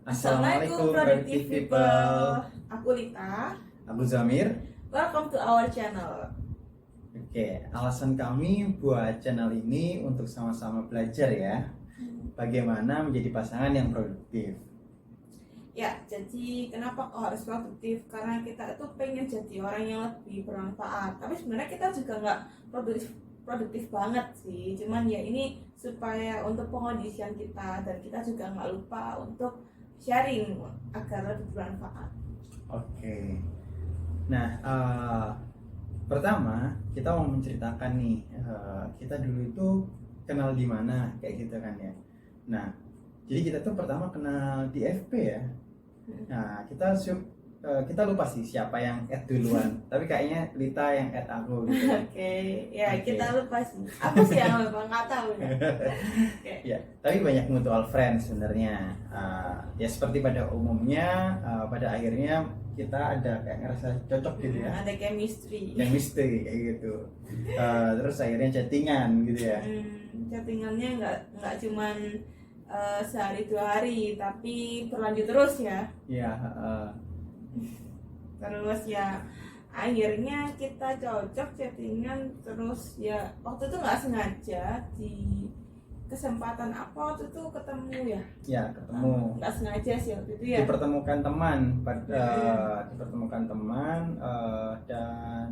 Assalamualaikum productive people. Aku Lita. Aku Zamir. Welcome to our channel. Oke, alasan kami buat channel ini untuk sama-sama belajar ya, bagaimana menjadi pasangan yang produktif. Ya, jadi kenapa kok harus produktif? Karena kita itu pengen jadi orang yang lebih bermanfaat. Tapi sebenarnya kita juga nggak produktif banget sih. Cuman ya ini supaya untuk pengondisian kita, dan kita juga nggak lupa untuk sharing agar lebih bermanfaat. Oke. Nah, pertama kita mau menceritakan nih, kita dulu itu kenal di mana kayak gitu kan ya. Nah, jadi kita tuh pertama kenal di FP ya. Nah, kita lupa sih siapa yang add duluan, tapi kayaknya Lita yang add aku gitu. Oke, kita lupa sih. Aku sih yang lupa, nggak tahu ya. Ya, tapi banyak mutual friends sebenarnya. Ya seperti pada umumnya, pada akhirnya kita ada kayak ngerasa cocok gitu ya. Ada chemistry Kayak gitu. Terus akhirnya chattingan gitu ya. Chattingannya nggak cuman sehari 2 hari, tapi berlanjut terus ya. Iya. Terus ya akhirnya kita cocok chattingan terus ya. Waktu itu nggak sengaja di kesempatan apa waktu itu ketemu ya. Ya ketemu. Nggak sengaja sih waktu itu ya. Dipertemukan teman, dan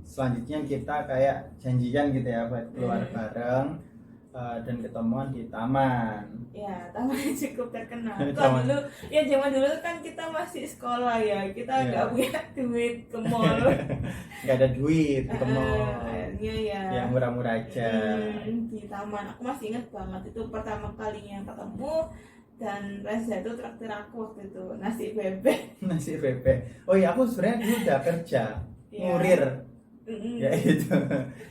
selanjutnya kita kayak janjian gitu ya buat keluar bareng. Dan ketemuan di taman. Ya, taman cukup terkenal. Taman. Zaman dulu kan kita masih sekolah ya, kita nggak punya duit ke mall. Nggak ada duit ke mall. Akhirnya ya. Yang murah-murah aja. Di taman, aku masih ingat banget itu pertama kalinya ketemu, dan Reza itu traktir aku waktu itu nasi bebek. Nasi bebek. Oh iya, aku sebenarnya dulu udah kerja ngurir. Ya itu.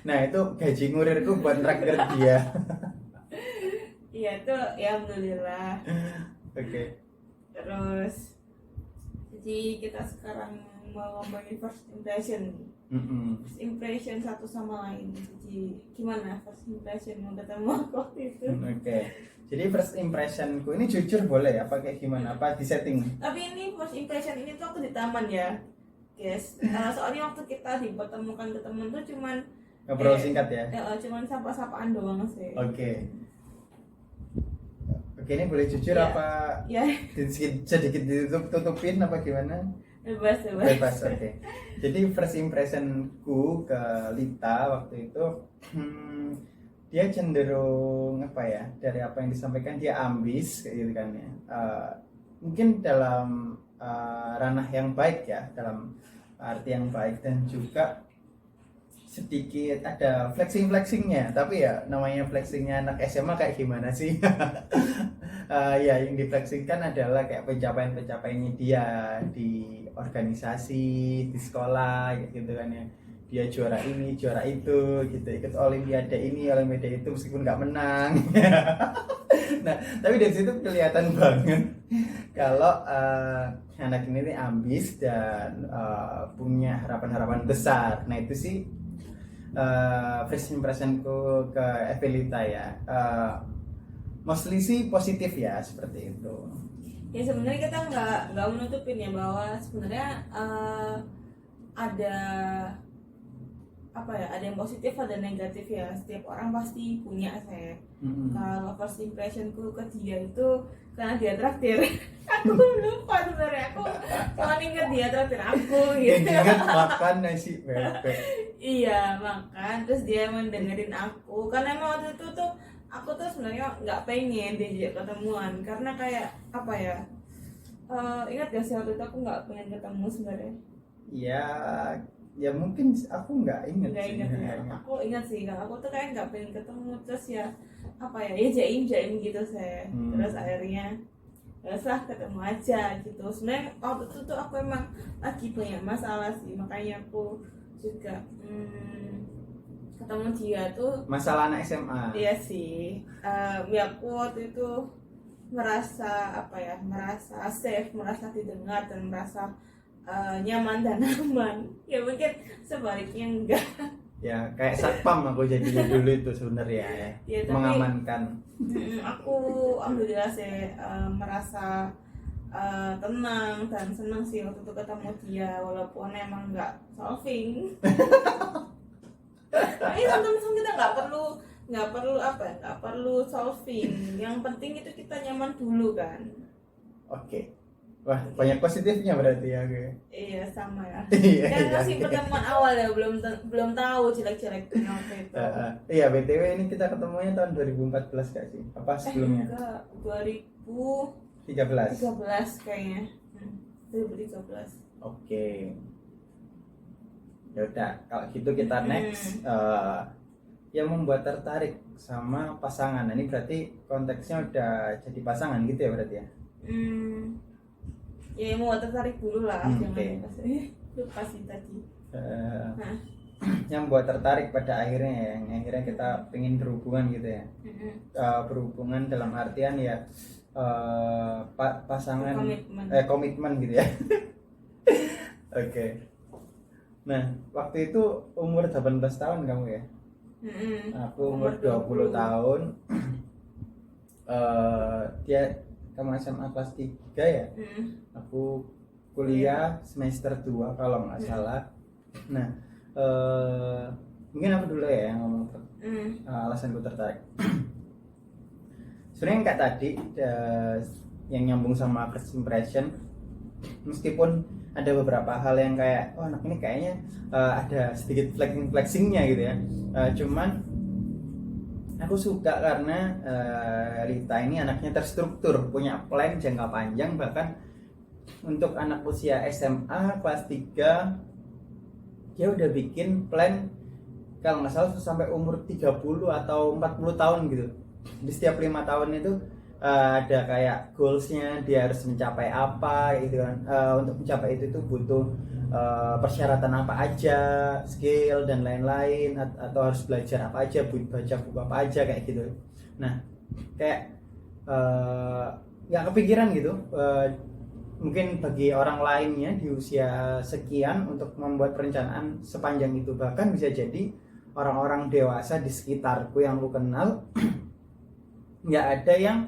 Nah itu gaji ngurirku buat traktir dia. Iya itu ya alhamdulillah. Oke. Terus jadi kita sekarang mau ngomongin first impression. First impression satu sama lain. Jadi gimana first impression mau ketemu aku waktu itu? Oke. Jadi first impressionku ini jujur boleh ya? Pakai gimana? Apa di setting? Tapi ini first impression ini tuh aku di taman ya. Yes. Soalnya waktu kita dipertemukan ke temen tuh cuman Ngobrol singkat ya? Cuman sapa-sapaan doang sih. Oke, ini boleh jujur apa? Ya. Sedikit ditutupin apa gimana? Bebas. Oke. Jadi first impressionku ke Lita waktu itu, dia cenderung apa ya? Dari apa yang disampaikan dia ambis kayak gitu kan ya. Mungkin dalam ranah yang baik ya, dalam arti yang baik, dan juga sedikit ada flexingnya, tapi ya namanya flexingnya anak SMA kayak gimana sih? Ya yang diflexingkan adalah kayak pencapaiannya dia di organisasi, di sekolah gitu kan ya. Dia juara ini, juara itu gitu, ikut olimpiade ini, olimpiade itu meskipun nggak menang. Nah, tapi dari situ kelihatan banget kalau anak ini ambis dan punya harapan-harapan besar. Nah itu sih first impressionku ke Evelita ya. Mostly sih positif ya, seperti itu. Ya sebenarnya kita nggak menutupin ya bahwa sebenarnya ada ada yang positif, ada negatif ya. Setiap orang pasti punya saya. Kalau first impressionku ke dia itu karena dia traktir. Aku lupa sebenarnya, aku cuma inget dia traktir aku gitu. Ingat makan nasi bebek. Iya makan, terus dia mendengerin aku. Karena emang waktu itu tuh aku tuh sebenarnya nggak pengen diajak ketemuan, karena kayak ingat gak sih waktu itu aku nggak pengen ketemu sebenarnya. Ya mungkin aku nggak ingat sih. Ya. Aku ingat sih, kalau aku tuh kayak nggak pengen ketemu, terus ya jaim gitu saya. Terus akhirnya lah ketemu aja gitu. Sebenarnya waktu itu tuh aku emang lagi banyak masalah sih, makanya aku juga ketemu dia tuh. Masalah anak SMA. Iya sih. Aku waktu itu merasa merasa safe, merasa didengar, dan merasa nyaman dan aman. Ya mungkin sebaliknya enggak. Ya kayak satpam aku jadi dulu itu sebenarnya ya, tapi, mengamankan. Aku alhamdulillah sih merasa tenang dan senang sih waktu itu ketemu dia, walaupun emang nggak solving. Tapi sometimes kita nggak perlu solving, yang penting itu kita nyaman dulu kan. Oke. Wah, banyak positifnya berarti ya, gue. Iya sama ya. Iya, Kan iya. masih pertemuan awal ya, belum tahu jelek-jeleknya waktu itu. Iya, BTW ini kita ketemunya tahun 2014 gak sih? Apa sebelumnya? Enggak, 2013 13. kayaknya. 2013. Oke. Ya udah, kalau gitu kita next. Yang membuat tertarik sama pasangan. Nah, ini berarti konteksnya udah jadi pasangan gitu ya berarti ya? Ya mau tertarik dulu lah, Oke. jangan lupa sih tadi. Nah. Yang membuat tertarik pada akhirnya ya, yang akhirnya kita pengen berhubungan gitu ya. Berhubungan dalam artian ya pasangan komitmen gitu ya. Oke. Nah, waktu itu umur 18 tahun kamu ya? Aku umur 20 tahun. Dia kamu SMA kelas 3 ya? Aku kuliah semester 2 kalau nggak salah. Nah, mungkin aku dulu ya yang ngomong alasanku tertarik. Sebenarnya kayak tadi yang nyambung sama first impression, meskipun ada beberapa hal yang kayak anak ini kayaknya ada sedikit flexingnya gitu ya, cuman aku suka karena Rita ini anaknya terstruktur, punya plan jangka panjang. Bahkan untuk anak usia SMA kelas 3 dia udah bikin plan kalau nggak salah sampai umur 30 atau 40 tahun gitu. Di setiap 5 tahun itu ada kayak goalsnya, dia harus mencapai apa gitu kan. Untuk mencapai itu butuh persyaratan apa aja, skill dan lain-lain, atau harus belajar apa aja, baca buku apa aja kayak gitu. Nah, kayak nggak kepikiran gitu. Mungkin bagi orang lainnya di usia sekian untuk membuat perencanaan sepanjang itu. Bahkan bisa jadi orang-orang dewasa di sekitarku yang aku kenal nggak ada yang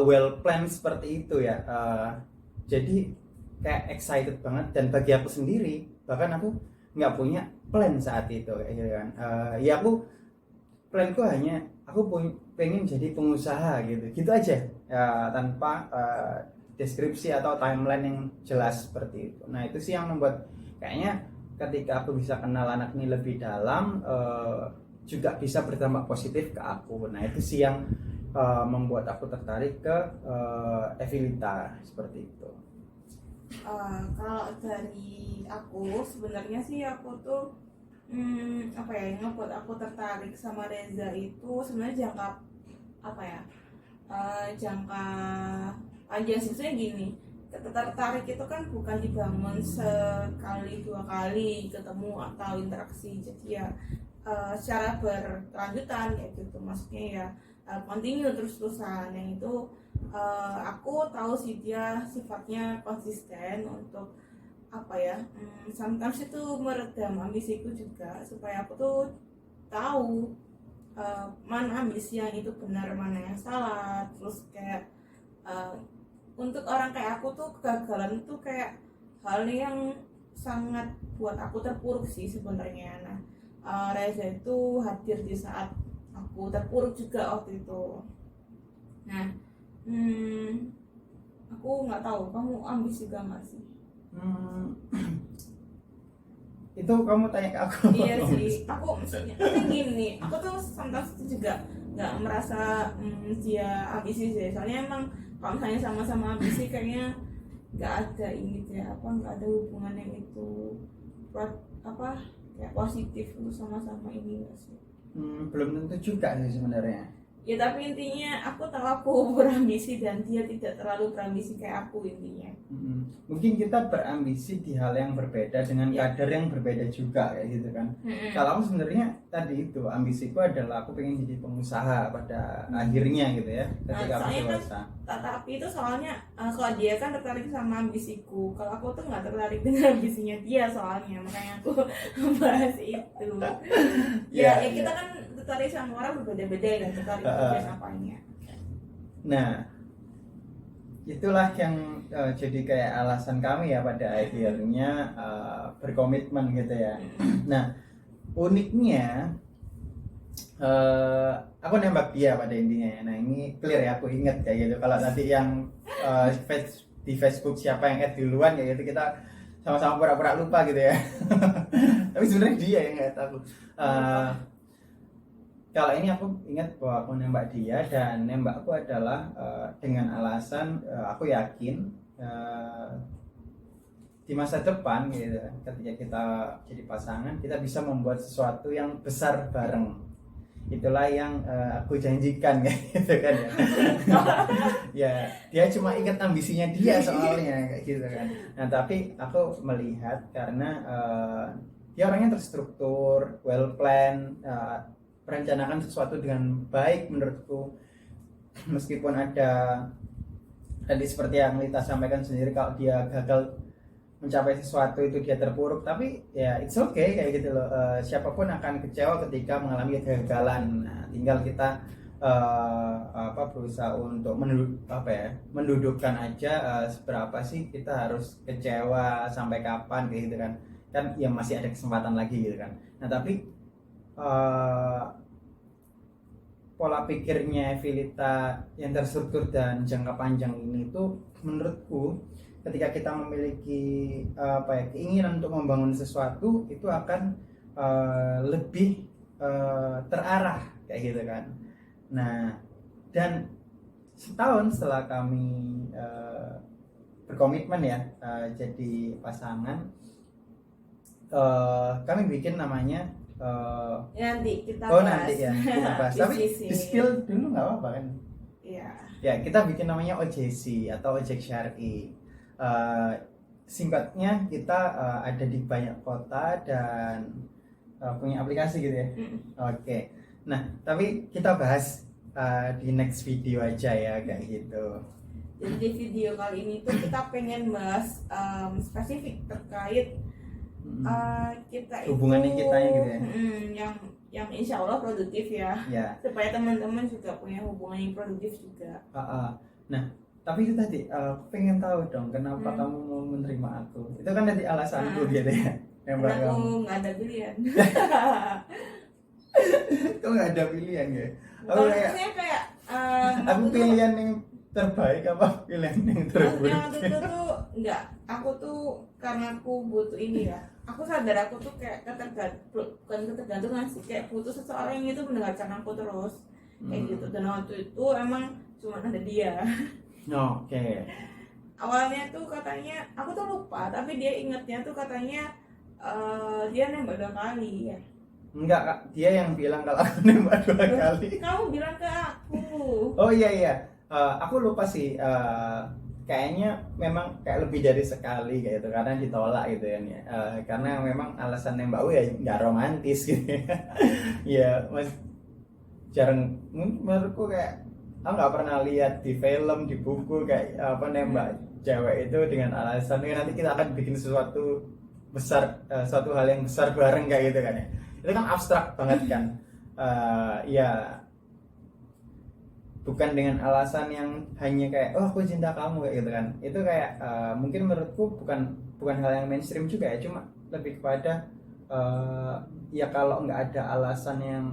well planned seperti itu ya. Jadi kayak excited banget. Dan bagi aku sendiri, bahkan aku nggak punya plan saat itu kayak gitu kan. Ya aku planku hanya aku pengen jadi pengusaha gitu aja ya, tanpa deskripsi atau timeline yang jelas seperti itu. Nah, itu sih yang membuat kayaknya ketika aku bisa kenal anak ini lebih dalam, juga bisa berdampak positif ke aku. Nah, itu sih yang membuat aku tertarik ke Evilita seperti itu. Kalau dari aku sebenarnya sih aku tuh apa ya, yang membuat aku tertarik sama Reza itu sebenarnya jangka panjang sih. Sebenarnya gini, tertarik itu kan bukan dibangun sekali dua kali ketemu atau interaksi, jadi ya secara berkelanjutan kayak gitu, maksudnya ya continue terus-terusan. Yang itu aku tahu sih dia sifatnya konsisten untuk sometimes itu meredam ambisiku juga, supaya aku tuh tahu mana ambisi yang itu benar, mana yang salah. Terus kayak untuk orang kayak aku tuh kegagalan itu kayak hal yang sangat buat aku terpuruk sih sebenarnya. Nah, Reza itu hadir di saat aku terpuruk juga waktu itu. Nah, aku nggak tahu kamu ambis juga nggak sih? Itu kamu tanya ke aku. Iya sih, aku maksudnya gini, aku tuh sometimes juga nggak merasa dia ambisi sih. Soalnya emang kalau misalnya sama-sama ambisi kayaknya nggak ada nggak ada hubungan yang itu kayak positif untuk sama-sama ini nggak sih? Belum tentu juga sih sebenarnya. Ya tapi intinya aku tahu aku berambisi dan dia tidak terlalu berambisi kayak aku intinya. Mungkin kita berambisi di hal yang berbeda dengan kadar yang berbeda juga kayak gitu kan. Kalau aku sebenarnya tadi itu ambisiku adalah aku pengen jadi pengusaha pada akhirnya gitu ya, ketika aku dewasa. Tapi itu soalnya kalau dia kan tertarik sama ambisiku, kalau aku tuh nggak tertarik dengan ambisinya dia, soalnya makanya aku membahas itu. Ya kita kan tertarik sama orang berbeda-beda dan tertarik dengan apanya. Nah, itulah yang jadi kayak alasan kami ya pada akhirnya berkomitmen gitu ya. Nah, uniknya aku nembak dia pada intinya ya. Nah, ini clear ya, aku inget kayak gitu. Kalau tadi yang di Facebook siapa yang add duluan kayak gitu, kita sama-sama pura-pura lupa gitu ya. Tapi sebenarnya dia yang add aku. Kalau ini aku ingat bahwa aku nembak dia, dan nembakku adalah dengan alasan aku yakin di masa depan gitu, ketika kita jadi pasangan, kita bisa membuat sesuatu yang besar bareng. Itulah yang aku janjikan kayak gitu kan ya. Ya, dia cuma ingat ambisinya dia soalnya kayak gitu kan. Nah, tapi aku melihat karena dia orangnya terstruktur, well plan, merencanakan sesuatu dengan baik menurutku. Meskipun ada tadi seperti yang Lita sampaikan sendiri, kalau dia gagal mencapai sesuatu itu dia terpuruk, tapi ya it's okay kayak gitu loh. Siapapun akan kecewa ketika mengalami kegagalan. Nah, tinggal kita berusaha untuk mendudukkan aja seberapa sih kita harus kecewa, sampai kapan kayak gitu kan ya masih ada kesempatan lagi gitu kan. Nah, tapi pola pikirnya Evilita yang terstruktur dan jangka panjang ini tuh menurutku, ketika kita memiliki keinginan untuk membangun sesuatu, itu akan lebih terarah kayak gitu kan. Nah, dan setahun setelah kami berkomitmen ya jadi pasangan, kami bikin namanya nanti kita bahas. Nanti ya kita bahas. Tapi di spill dulu nggak apa-apa kan? Iya. Ya, kita bikin namanya OJC atau Ojek Syari. Singkatnya kita ada di banyak kota dan punya aplikasi gitu ya. Oke. Nah, tapi kita bahas di next video aja ya kayak gitu. Jadi di video kali ini tuh kita pengen bahas spesifik terkait kita hubungannya itu kita gitu ya. Yang insya Allah produktif ya. Supaya teman-teman juga punya hubungan yang produktif juga. Nah, tapi itu tadi aku pengen tahu dong, kenapa kamu mau menerima aku? Itu kan tadi alasanku gitu ya. Karena aku nggak ada pilihan. Kok nggak ada pilihan ya? Aku pilihan yang terbaik apa pilihan yang terburuk? Yang itu tuh enggak, aku tuh karena aku butuh ini ya. Aku sadar aku tuh kayak bukan ketergantungan sih, kayak butuh seseorang yang itu mendengarkan aku terus kayak gitu. Dan waktu itu emang cuma ada dia. Oke. Awalnya tuh katanya aku tuh lupa, tapi dia ingatnya tuh katanya dia nembak 2 kali ya. Enggak Kak, dia yang bilang kalau aku nembak 2 kali. Kamu bilang ke aku. Oh iya. Aku lupa sih. Kayaknya memang kayak lebih dari sekali gitu, karena ditolak gitu ya. Karena memang alasan nembakku ya nggak romantis gitu. Ya mas, jarang, menurutku kayak aku nggak pernah lihat di film, di buku kayak nembak cewek itu dengan alasan nanti kita akan bikin sesuatu besar, suatu hal yang besar bareng kayak gitu kan ya. Itu kan abstrak banget kan. Ya bukan dengan alasan yang hanya kayak aku cinta kamu kayak gitu kan. Itu kayak mungkin menurutku bukan hal yang mainstream juga ya, cuma lebih kepada ya kalau nggak ada alasan yang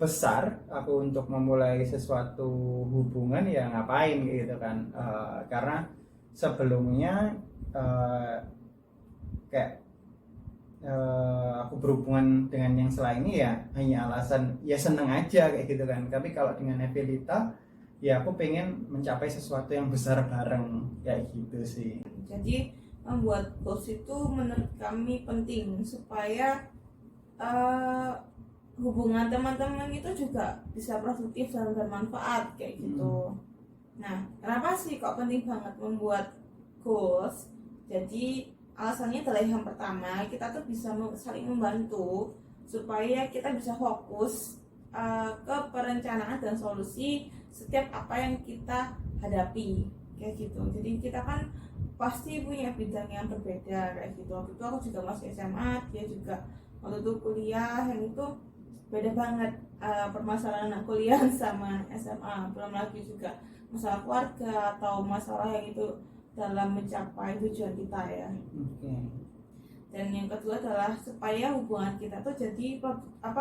besar aku untuk memulai sesuatu hubungan, ya ngapain gitu kan. Karena sebelumnya kayak aku berhubungan dengan yang selain ini ya hanya alasan ya seneng aja kayak gitu kan. Tapi kalau dengan Evilita ya aku pengen mencapai sesuatu yang besar bareng kayak gitu sih. Jadi membuat goals itu menurut kami penting supaya hubungan teman-teman itu juga bisa produktif dan bermanfaat kayak gitu. Nah, kenapa sih kok penting banget membuat goals? Jadi alasannya adalah yang pertama, kita tuh bisa saling membantu supaya kita bisa fokus ke perencanaan dan solusi setiap apa yang kita hadapi kayak gitu. Jadi kita kan pasti punya bidang yang berbeda kayak gitu. Waktu itu aku juga masih SMA, dia juga waktu itu kuliah, yang itu beda banget permasalahan kuliah sama SMA. Belum lagi juga masalah keluarga atau masalah yang itu dalam mencapai tujuan kita ya. Oke. Dan yang kedua adalah supaya hubungan kita tuh jadi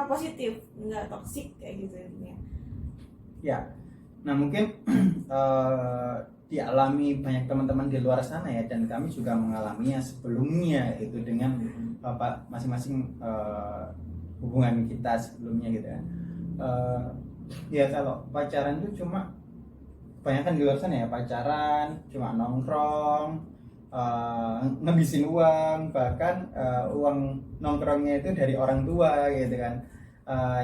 positif, nggak toksik kayak gitu intinya. Ya, nah mungkin dialami banyak teman-teman di luar sana ya, dan kami juga mengalaminya sebelumnya itu dengan masing-masing hubungan kita sebelumnya gitu ya. Ya kalau pacaran itu cuma kebanyakan di luar sana ya, pacaran cuma nongkrong, ngabisin uang, bahkan uang nongkrongnya itu dari orang tua gitu kan,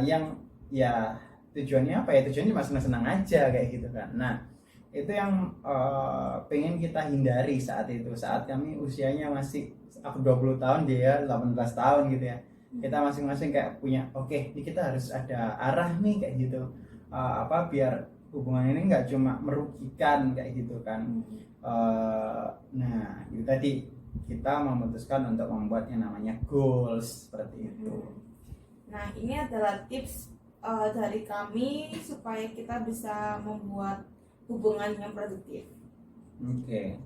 yang ya tujuannya apa ya, tujuannya cuma senang-senang aja kayak gitu kan. Nah itu yang pengen kita hindari saat itu, saat kami usianya masih, aku 20 tahun, dia 18 tahun gitu ya. Kita masing-masing kayak punya ini kita harus ada arah nih kayak gitu, biar hubungan ini nggak cuma merugikan kayak gitu kan. Nah itu tadi kita memutuskan untuk membuat yang namanya goals seperti itu. Nah ini adalah tips dari kami supaya kita bisa membuat hubungan yang produktif. Oke.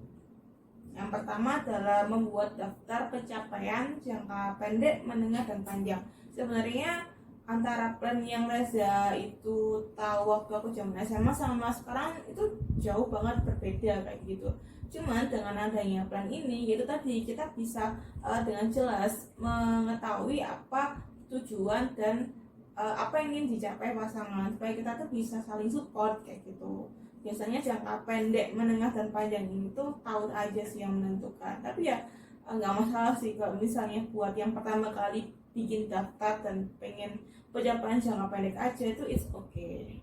Yang pertama adalah membuat daftar pencapaian jangka pendek, menengah, dan panjang. Sebenarnya antara plan yang Reza itu tahu waktu aku zaman SMA sama sekarang itu jauh banget berbeda kayak gitu. Cuman dengan adanya plan ini, yaitu tadi kita bisa dengan jelas mengetahui apa tujuan dan apa yang ingin dicapai pasangan, supaya kita tuh bisa saling support kayak gitu. Biasanya jangka pendek, menengah, dan panjang ini tuh tahun aja sih yang menentukan. Tapi ya nggak masalah sih kalau misalnya buat yang pertama kali bikin daftar dan pengen pencapaian jangka pendek aja, itu it's okay.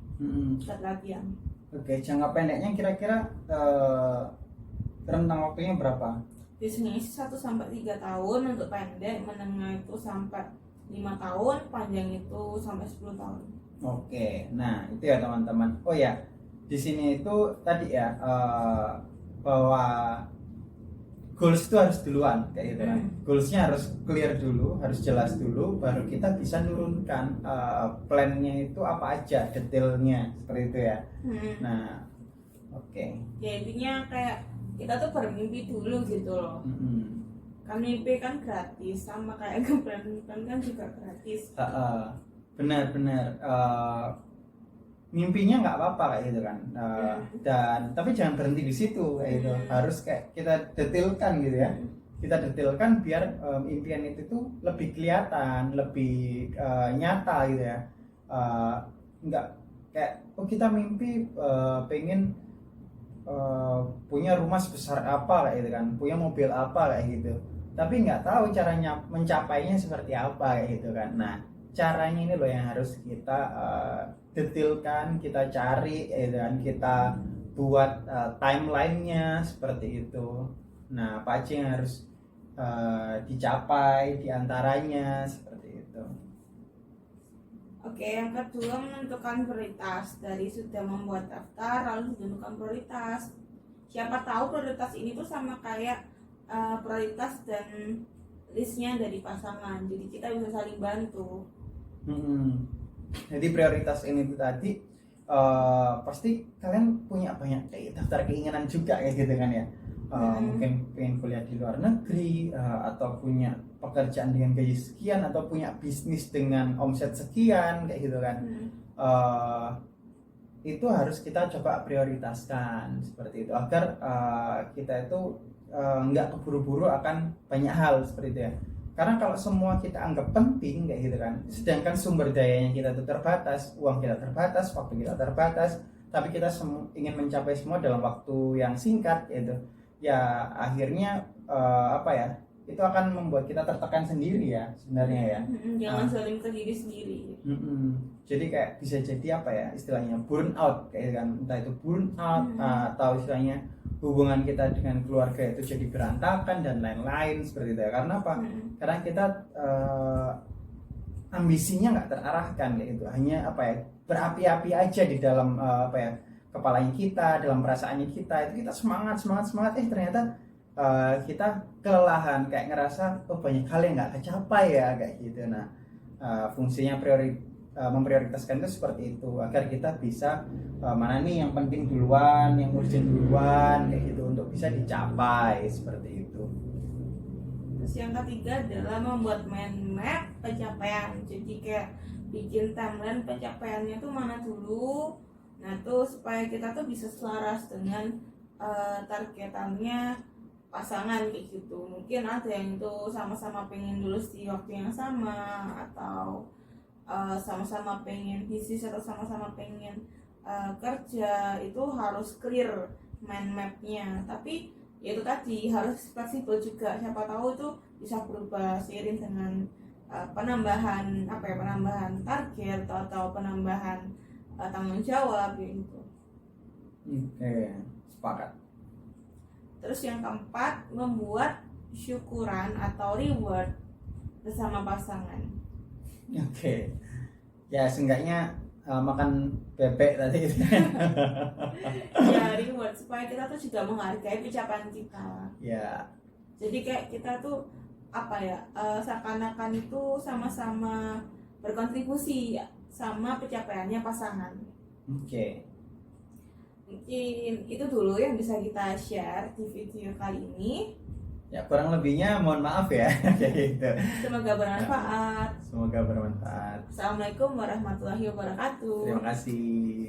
Buat latihan. Oke, jangka pendeknya kira-kira rentang waktunya berapa? Biasanya 1-3 tahun untuk pendek, menengah itu sampai 5 tahun, panjang itu sampai 10 tahun. Oke, nah itu ya teman-teman. Oh ya, di sini itu tadi ya bahwa goals itu harus duluan kayak gitu kan. Goalsnya harus clear dulu, harus jelas dulu, baru kita bisa nurunkan plannya itu apa aja, detailnya seperti itu ya. Nah, oke. Ya intinya kayak kita tuh bermimpi dulu gitu loh. Kan mimpi kan gratis, sama kayak plan kan juga gratis. Benar-benar. Mimpinya nggak apa-apa kayak gitu kan, dan tapi jangan berhenti di situ kayak gitu. Harus kayak kita detailkan gitu ya, kita detailkan biar impian itu tuh lebih kelihatan, lebih nyata gitu ya. Nggak kayak kita mimpi pengen punya rumah sebesar apa kayak gitu kan, punya mobil apa kayak gitu, tapi nggak tahu caranya mencapainya seperti apa kayak gitu kan. Nah caranya ini loh yang harus kita detailkan, kita cari dan kita buat timelinenya seperti itu. Nah apa aja yang harus dicapai diantaranya seperti itu. Oke, yang kedua menentukan prioritas. Dari sudah membuat daftar lalu menentukan prioritas. Siapa tahu prioritas ini tuh sama kayak prioritas dan listnya dari pasangan, jadi kita bisa saling bantu. Jadi prioritas ini tuh tadi pasti kalian punya banyak daftar keinginan juga ya gitu kan ya. Mungkin pengen kuliah di luar negeri, atau punya pekerjaan dengan gaji sekian, atau punya bisnis dengan omset sekian kayak gitu kan. Itu harus kita coba prioritaskan seperti itu agar kita itu nggak keburu-buru akan banyak hal seperti itu ya. Karena kalau semua kita anggap penting kayak gitu kan, sedangkan sumber dayanya kita itu terbatas, uang kita terbatas, waktu kita terbatas, tapi kita ingin mencapai semua dalam waktu yang singkat gitu, ya akhirnya itu akan membuat kita tertekan sendiri ya sebenarnya ya. Jangan saling ke diri sendiri. Jadi kayak bisa jadi istilahnya burn out kayak kan, entah itu burn out atau istilahnya hubungan kita dengan keluarga itu jadi berantakan dan lain-lain seperti itu ya. Karena apa? Karena kita ambisinya nggak terarahkan kayak itu, hanya berapi-api aja di dalam kepalanya kita, dalam perasaannya kita. Itu kita semangat ternyata kita kelelahan, kayak ngerasa banyak hal yang nggak kecapai ya kayak gitu. Nah fungsinya memprioritaskan itu seperti itu agar kita bisa mana nih yang penting duluan, yang urgent duluan kayak gitu untuk bisa dicapai seperti itu. Terus yang ketiga adalah membuat mind map pencapaian. Jadi kayak bikin timeline pencapaiannya tuh mana dulu. Nah tuh supaya kita tuh bisa selaras dengan targetannya pasangan kayak gitu. Mungkin ada yang itu sama-sama pengen lulus di waktu yang sama, atau sama-sama pengen bisnis, atau sama-sama pengen kerja. Itu harus clear mind mapnya. Tapi ya itu tadi harus fleksibel juga, siapa tahu itu bisa berubah seiring dengan penambahan target atau penambahan tanggung jawab gitu. Oke, sepakat. Terus yang keempat, membuat syukuran atau reward bersama pasangan. Oke, ya seenggaknya makan bebek tadi gitu. Ya reward supaya kita tuh juga menghargai pencapaian kita. Ya, Jadi kayak kita tuh apa ya, seakan-akan itu sama-sama berkontribusi ya, sama pencapaiannya pasangan. oke. Mungkin itu dulu yang bisa kita share di video kali ini. Ya kurang lebihnya mohon maaf ya kayak gitu. Semoga bermanfaat. Semoga bermanfaat. Assalamualaikum warahmatullahi wabarakatuh. Terima kasih.